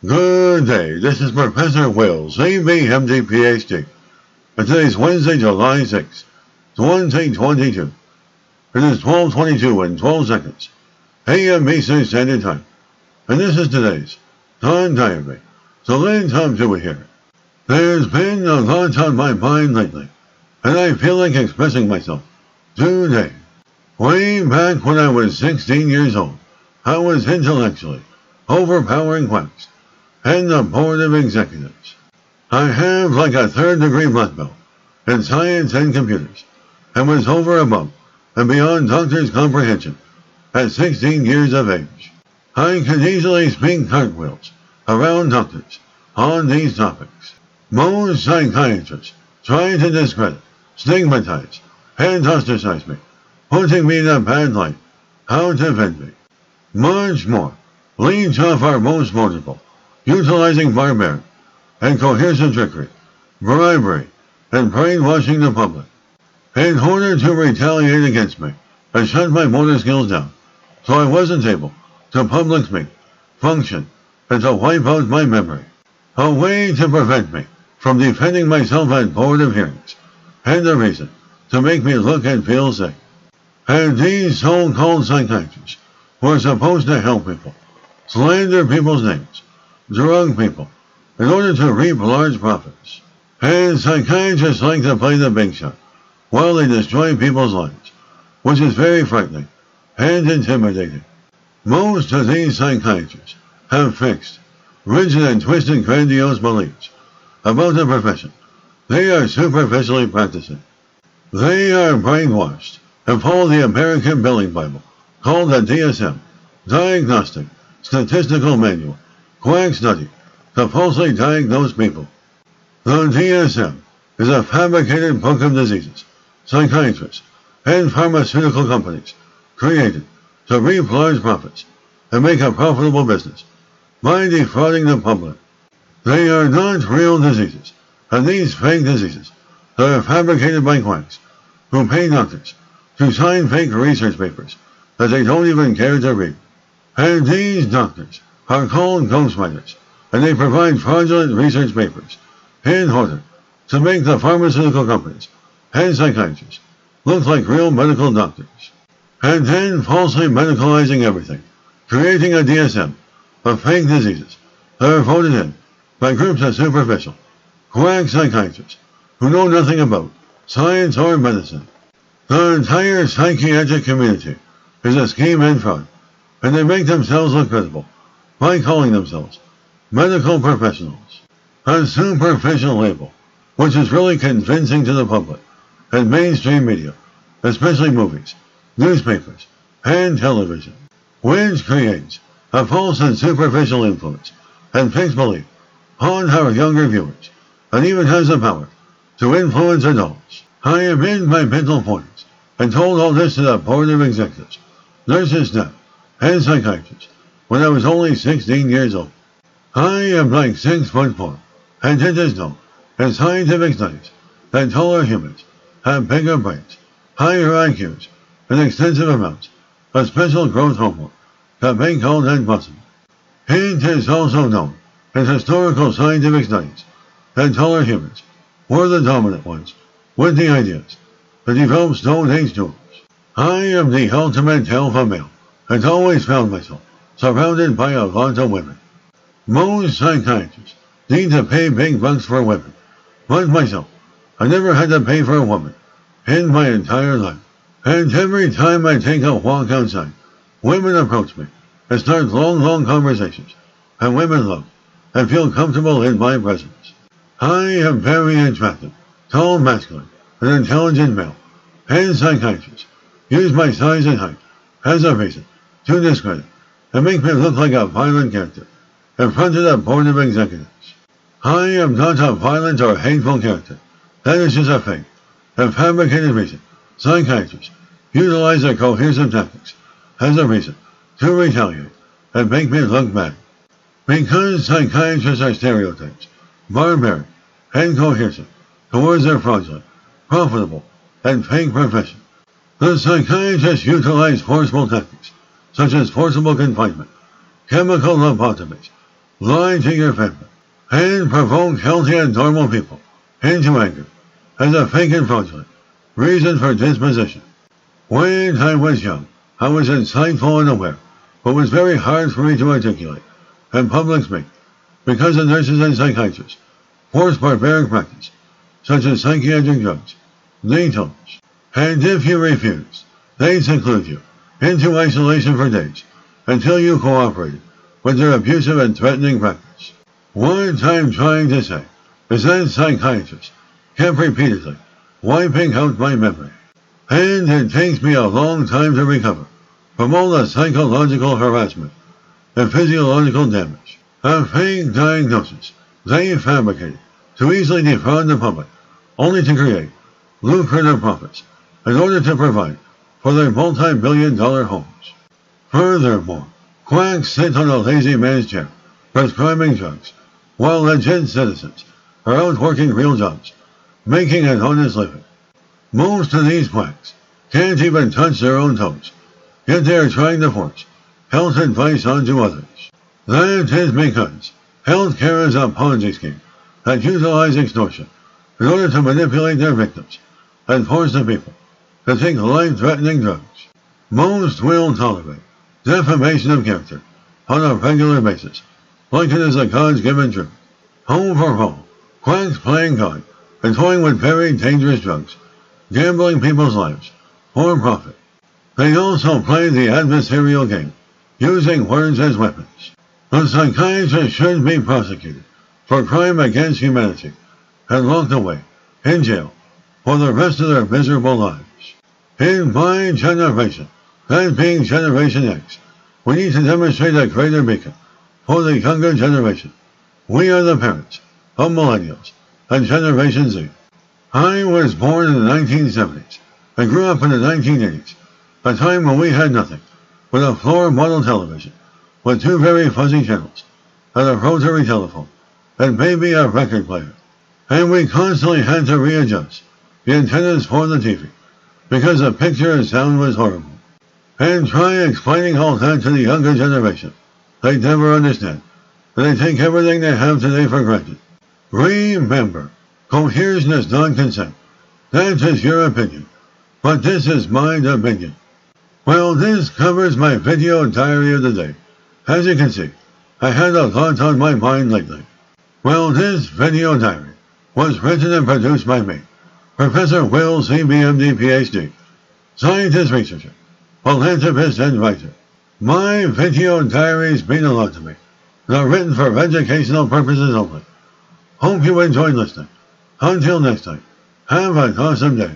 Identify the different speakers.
Speaker 1: Good day, this is Professor Wills, MD, PhD. And today's Wednesday, July 6th, 2022. It is 12:22 and 12 seconds, AM Eastern Standard Time. And this is today's Time Diary. So let's hop to it here. There's been a lot on my mind lately, and I feel like expressing myself today. Way back when I was 16 years old, I was intellectually overpowering quacks and the board of executives. I have like a third-degree black belt in science and computers, and was over above and beyond doctors' comprehension at 16 years of age. I could easily speak cartwheels around doctors on these topics. Most psychiatrists try to discredit, stigmatize, and ostracize me, putting me in a bad light, out of envy. Much more leech off our most vulnerable, utilizing barbaric and coercive trickery, bribery, and brainwashing the public. In order to retaliate against me, I shut my motor skills down, so I wasn't able to public speak, function, and to wipe out my memory. A way to prevent me from defending myself at board of hearings, and a reason to make me look and feel sick. And these so-called psychiatrists who are supposed to help people slander people's names, drug people, in order to reap large profits. And psychiatrists like to play the big shot while they destroy people's lives, which is very frightening and intimidating. Most of these psychiatrists have fixed, rigid and twisted grandiose beliefs about the profession they are superficially practicing. They are brainwashed and follow the American Billing Bible, called the DSM, Diagnostic Statistical Manual, quack study, to falsely diagnose people. The DSM is a fabricated book of diseases psychiatrists and pharmaceutical companies created to reap large profits and make a profitable business by defrauding the public. They are not real diseases, and these fake diseases that are fabricated by quacks who pay doctors to sign fake research papers that they don't even care to read. And these doctors are called ghostwriters, and they provide fraudulent research papers in order to make the pharmaceutical companies and psychiatrists look like real medical doctors, and then falsely medicalizing everything, creating a DSM of fake diseases that are voted in by groups of superficial, quack psychiatrists who know nothing about science or medicine. The entire psychiatric community is a scheme and fraud, and they make themselves look credible by calling themselves medical professionals. A superficial label, which is really convincing to the public and mainstream media, especially movies, newspapers, and television, which creates a false and superficial influence and fixed belief on our younger viewers, and even has the power to influence adults. I am in my mental 40s and told all this to the board of executives, nurses staff, and psychiatrists when I was only 16 years old. I am like 6'4", and it is known in scientific studies that taller humans have bigger brains, higher IQs, and extensive amounts of special growth hormone that make all that possible. It is also known in historical scientific studies that taller humans were the dominant ones with the ideas to develop Stone Age tools. I am the ultimate alpha male and always found myself surrounded by a lot of women. Most psychiatrists need to pay big bucks for women, but myself, I never had to pay for a woman in my entire life. And every time I take a walk outside, women approach me and start long conversations, and women love and feel comfortable in my presence. I am very attractive, tall, masculine, and intelligent male, and psychiatrists use my size and height as a reason to discredit and make me look like a violent character in front of the board of executives. I am not a violent or hateful character. That is just a fake and fabricated reason psychiatrists utilize their coercive tactics as a reason to retaliate and make me look bad. Because psychiatrists are stereotypes, barbaric, and coercive towards their fraudulent, profitable, and fake profession, the psychiatrists utilize forceful tactics such as forcible confinement, chemical lobotomies, lie to your family, and provoke healthy and normal people into anger as a fake and fraudulent reason for disposition. When I was young, I was insightful and aware, but was very hard for me to articulate and public speak because the nurses and psychiatrists forced barbaric practice, such as psychiatric drugs, detox, and if you refused, they seclude you into isolation for days until you cooperated with their abusive and threatening practice. What I'm trying to say is that psychiatrists kept repeatedly wiping out my memory, and it takes me a long time to recover from all the psychological harassment and physiological damage. A fake diagnosis they fabricated to easily defraud the public, only to create lucrative profits in order to provide for their multi-billion-dollar homes. Furthermore, quacks sit on a lazy man's chair, prescribing drugs, while legit citizens are out working real jobs, making an honest living. Most of these quacks can't even touch their own toes, yet they are trying to force health advice onto others. That is because healthcare is a Ponzi scheme that utilizes extortion in order to manipulate their victims and force the people to take life-threatening drugs. Most will tolerate defamation of character on a regular basis, like it is a God's given truth. Overall, quacks playing God and toying with very dangerous drugs, gambling people's lives for profit. They also play the adversarial game, using words as weapons. The psychiatrists should be prosecuted for crime against humanity and locked away in jail for the rest of their miserable lives. In my generation, that being Generation X, we need to demonstrate a greater beacon for the younger generation. We are the parents of millennials and Generation Z. I was born in the 1970s and grew up in the 1980s, a time when we had nothing but a floor model television with two very fuzzy channels and a rotary telephone and maybe a record player. And we constantly had to readjust the antennas for the TV because the picture and sound was horrible. And try explaining all that to the younger generation. They never understand, and they take everything they have today for granted. Remember, cohesion is not consent. That is your opinion, but this is my opinion. Well, this covers my video diary of the day. As you can see, I had a lot on my mind lately. Well, this video diary was written and produced by me, Professor Will CBMD PhD, scientist researcher, philanthropist and writer. My video diaries mean a lot to me. They're written for educational purposes only. Hope you enjoyed listening. Until next time, have an awesome day.